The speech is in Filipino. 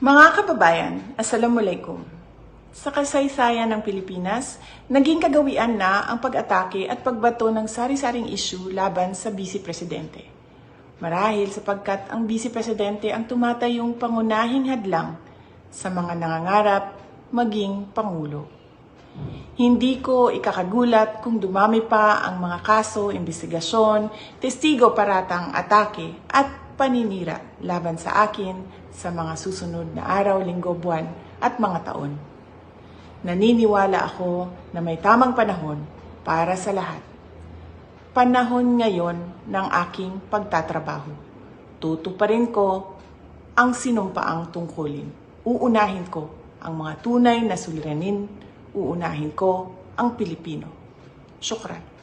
Mga kababayan, Assalamualaikum. Sa kasaysayan ng Pilipinas, naging kagawian na ang pag-atake at pagbato ng sari-saring issue laban sa Vice Presidente. Marahil sapagkat ang Vice Presidente ang tumatayong pangunahing hadlang sa mga nangangarap maging Pangulo. Hindi ko ikakagulat kung dumami pa ang mga kaso, investigasyon, testigo paratang atake at paninira laban sa akin sa mga susunod na araw, linggo, buwan at mga taon. Naniniwala ako na may tamang panahon para sa lahat. Panahon ngayon ng aking pagtatrabaho. Tutuparin ko ang sinumpaang tungkulin. Uunahin ko ang mga tunay na suliranin. Uunahin ko ang Pilipino. Syukran.